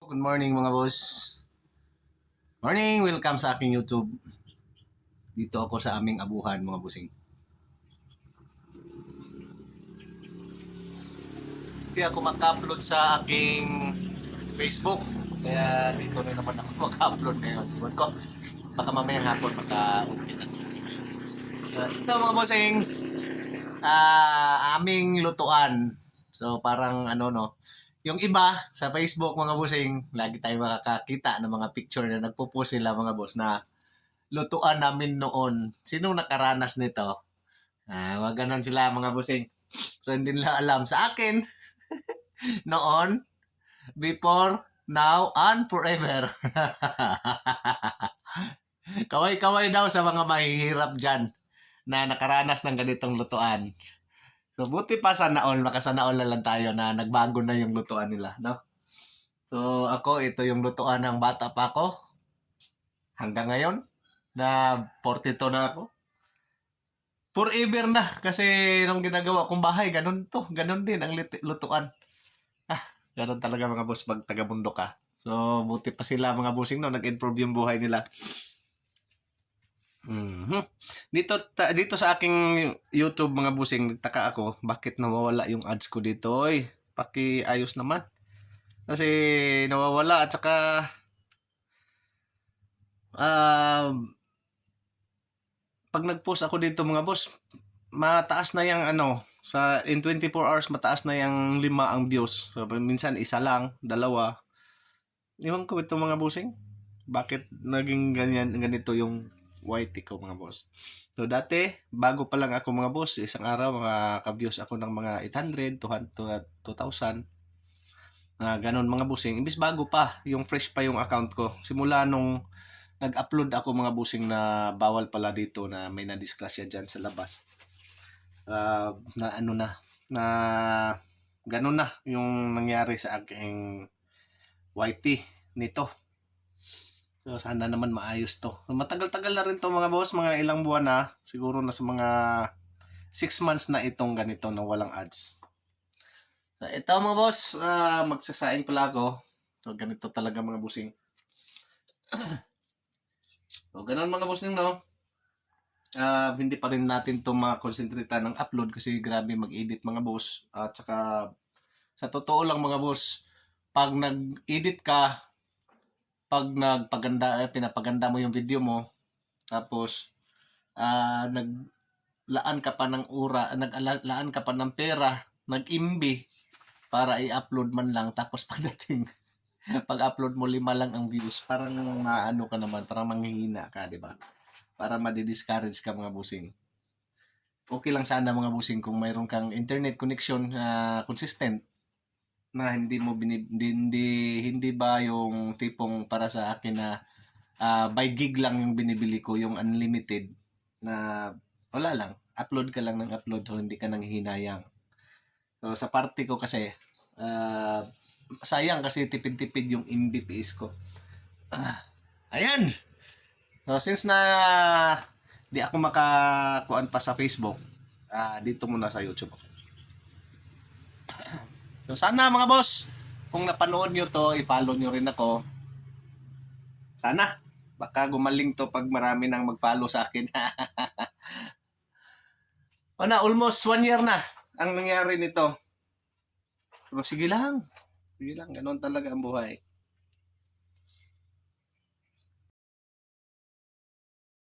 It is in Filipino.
Good morning mga boss. Morning, welcome sa aking YouTube. Dito ako sa aming abuhan mga bossing. Hindi ako mag-upload sa aking Facebook. Kaya dito na naman ako mag-upload ngayon. Iwan ko, baka mamayang hapon maka-okay na. Ito mga bossing, aming lutuan. So parang ano no, yung iba sa Facebook mga bossing, lagi tayo makakakita ng mga picture na nagpo-post sila mga boss na lutuan namin noon. Sino nakaranas nito? Wag ganon sila mga bossing. So hindi nila alam sa akin noon, before, now, and forever. Kaway-kaway daw sa mga mahihirap dyan na nakaranas ng ganitong lutuan. So buti pa sana all, makasana all na lang tayo na nagbago na yung lutuan nila, no? So ako, ito yung lutuan ng bata pa ako. Hanggang ngayon, na 42 na ako. Forever na kasi nung ginagawa kong bahay, ganun din ang lutuan. Ganun talaga mga boss pag taga-bundok ka. So, buti pa sila mga bossing no, nag-improve yung buhay nila. Dito sa aking YouTube mga bossing, nagtaka ako, bakit nawawala yung ads ko dito? Oy, paki-ayos naman. Kasi nawawala at saka pag nag-post ako dito mga boss, mataas na yung ano, sa in 24 hours mataas na yung 5 ang views. So, minsan isa lang, dalawa. Iwan ko ito mga bossing. Bakit naging ganito yung YT ko mga boss. So dati, bago pa lang ako mga boss, isang araw makaka-views ako ng mga 800, 2,000. Ganon mga bossing. Imbis bago pa, yung fresh pa yung account ko. Simula nung nag-upload ako mga bossing na bawal pala dito na may na-disgrasya dyan sa labas. Na ano na ganun na yung nangyari sa aking YT nito. So sana naman maayos to. So, matagal-tagal na rin to mga boss, mga ilang buwan na, siguro na sa mga 6 months na itong ganito na walang ads. So, ito mga boss, magsasaing pala ako. So ganito talaga mga bossing. So ganun mga bossing no. Hindi pa rin natin to makonsentrita ng upload kasi grabe mag-edit mga boss. At saka sa totoo lang mga boss, pag nag-edit ka, pag pinapaganda mo yung video mo, tapos naglaan ka pa ng naglaan ka pa ng pera, nag-imbi para i-upload man lang, tapos pagdating pag-upload mo 5 lang ang views, parang maano ka naman, parang manghihina ka, di ba? Para ma-discourage ka mga busing. Okay lang sana mga busing kung mayroon kang internet connection na consistent, na hindi ba yung tipong para sa akin na by gig lang yung binibili ko, yung unlimited na wala lang, upload ka lang ng upload, so hindi ka nanghihinayang. So sa party ko kasi sayang kasi tipid-tipid yung Mbps ko. Ayan. So since na di ako makakuan pa sa Facebook, dito muna sa YouTube ako. So sana mga boss, kung napanood nyo to, i-follow nyo rin ako. Sana. Baka gumaling to pag marami nang mag-follow sa akin. Almost 1 year na ang nangyari nito. Pero sige lang. Sige lang, ganoon talaga ang buhay.